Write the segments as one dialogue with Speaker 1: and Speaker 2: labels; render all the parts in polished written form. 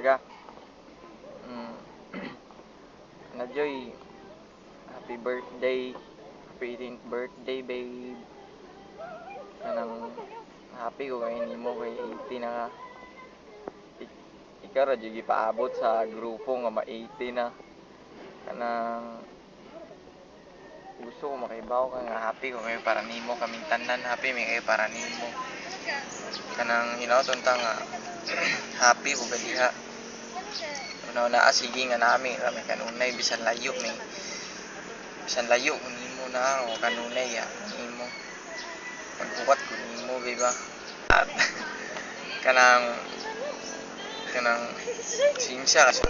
Speaker 1: talaga. Na Joy, happy birthday, happy 18th birthday babe. Kanang happy ko kay nimo kay 80 na ka. Ikaw ra jud gipaabot sa grupo nga ma-80 na. Kanang gusto ko makaibaw ka nga happy ko kayo para nimo, kaming tanan happy mi kayo para nimo. Kanang hinaut unta nga happy ko gadiha. Una sige nga nami kami kanunay bisan layo kung nimo na o kanunay ya nimo pagbukat kung nimo ba. At kanang sinsya kasi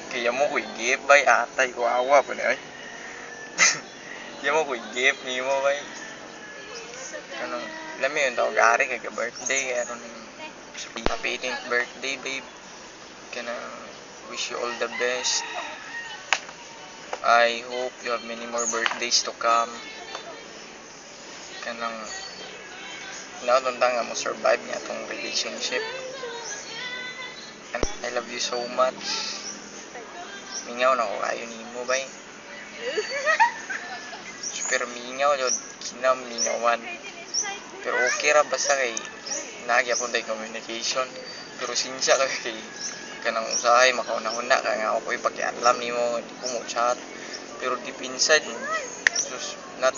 Speaker 1: kaya mo ko'y gift bay atay ko awa pa na ay. Kaya mo ko'y gift nimo bay. Kanang alam mo yun tawag ari kay birthday kaya happy 18th birthday babe. Kanang wish you all the best. I hope you have many more birthdays to come. Kanang naunta nga mo survive niya itong relationship. And I love you so much. Mingaw na ko kayo nimo bay. Super mingaw jud kinaminawan. Pero okay ra basta kay nagyapon tay communication. Pero sinsya kay kanang usahay makauna-una ka nga ako ipakialam nimo di ko mo chat pero deep inside just not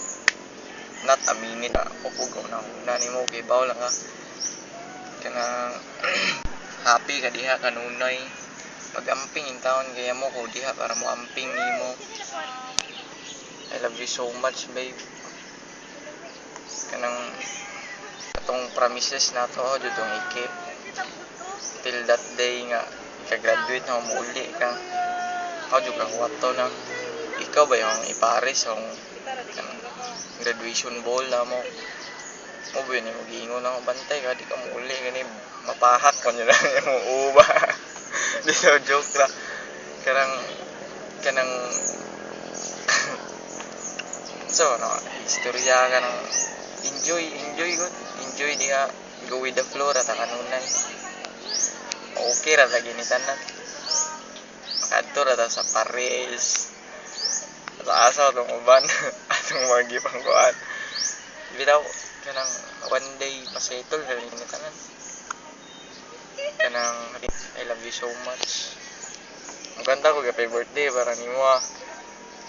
Speaker 1: a minute ako ko na nimo kay baw lang ka kanang happy ka diha kanunay pag-amping in town kaya mo ko diha para mo amping nimo. I love you so much babe. Kanang atong promises na to jud tong ikip till that day nga ika-graduate na umuli ka. Ako juga kuwato na. Ikaw ba yung ipares yung graduation ball na mo? Mo ba yun yung mag-iingon na bantay ka, di ka muli gani mapahat ko nyo lang yung uba. Di so joke lang. Kanang so no, istorya ka ng enjoy di ka go with the flow rata kanunay. Okay ra lagi ni tanan. Makadto ra ta sa Paris. Asa tong uban atong magi pangkuan. Bitaw kanang one day masettle ra ni tanan. Kanang I love you so much. Maganda ko happy birthday para nimo.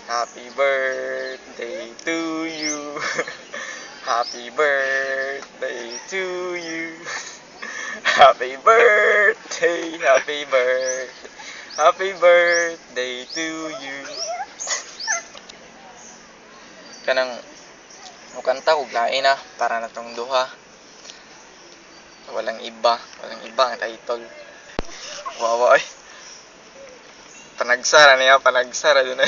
Speaker 1: Happy birthday to you. Happy birthday to you. Happy birthday to you. Kanang mukanta og lain na para na tong duha. Walang iba ang title. Wow. Panagsara dun.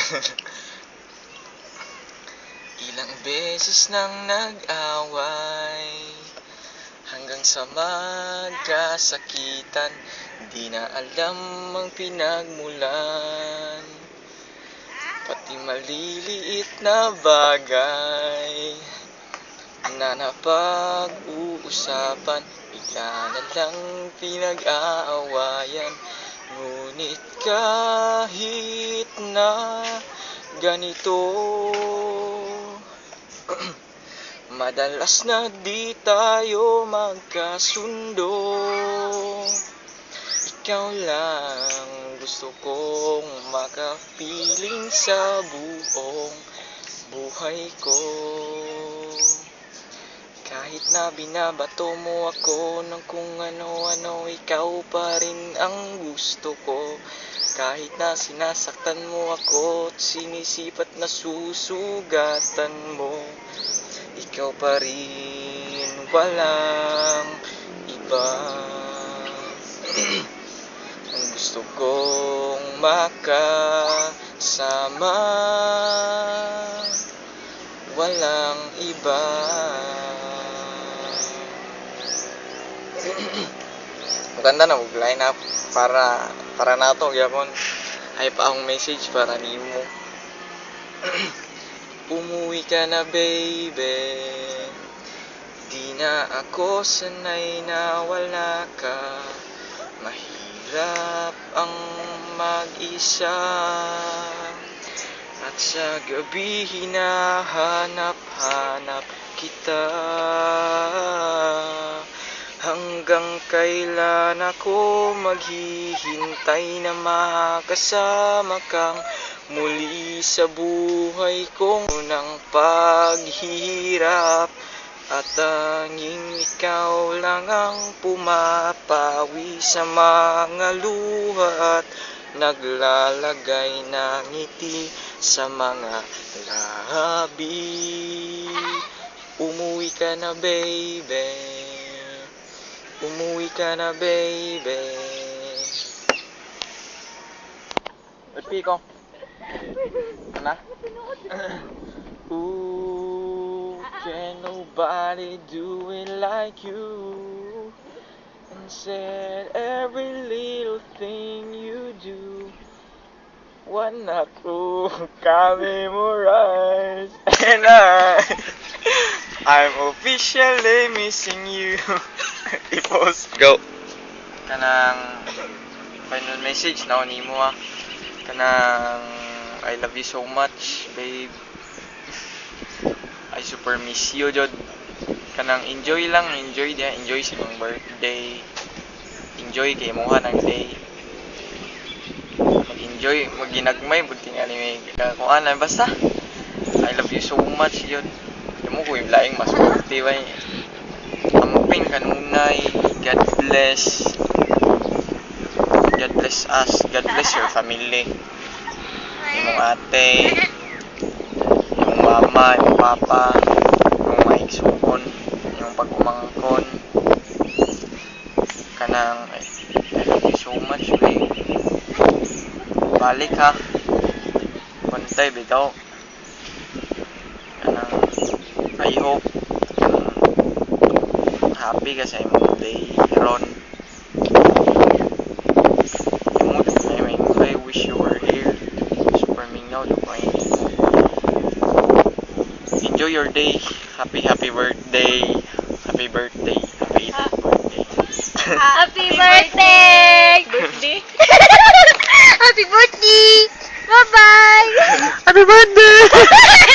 Speaker 1: Ilang beses nang nag-away hanggang sa magkasakitan, di na alam ang pinagmulan. Pati maliliit na bagay na napag-uusapan, bigla na lang pinag-aawayan. Ngunit kahit na ganito, madalas na di tayo magkasundo. Ikaw lang gusto kong makapiling sa buong buhay ko. Kahit na binabato mo ako ng kung ano-ano, ikaw pa rin ang gusto ko. Kahit na sinasaktan mo ako at sinisipat na susugatan mo, ikaw pa rin, walang iba. Ang gusto kong makasama, walang iba. Maganda na mag-line up para nato gyapon ay pa akong message para nimo. Umuwi ka na baby, di na ako sanay na wala ka. Mahirap mag-isa. At sa gabi hinahanap-hanap kita. Hanggang kailan ako maghihintay na makasama kang muli sa buhay kong unang paghihirap. At tanging ikaw lang ang pumapawi sa mga luha at naglalagay ng ngiti sa mga labi. Umuwi ka na, baby. Umuwi ka na, baby. Piko. Ano? Ooh, can nobody do it like you? And said every little thing you do. What not to memorize. And I'm officially missing you. I-post. Go. Kanang final message na ni mo kanang I love you so much, babe. I super miss you, jod. Kanang enjoy lang, enjoy dia, enjoy sa mong birthday. Enjoy kay moha ng day. Mag-enjoy, magginagmay buti nga ni kung ano basta. I love you so much, jod. Mo ko yung laing mas birthday bay. Amping kanunay. God bless. God bless us. God bless your family. Yung ate, yung mama, yung papa, yung maigsuon, yung pagumangkon. Kanang, I love you so much, babe. Balik ha. Kuntay, bitaw. Kanang, I hope happy ka sa imong day, ron. I wish you were here. Enjoy your day. Happy birthday. Happy birthday. Happy birthday.
Speaker 2: Happy birthday! Birthday? Happy birthday! Bye-bye!
Speaker 1: Happy birthday!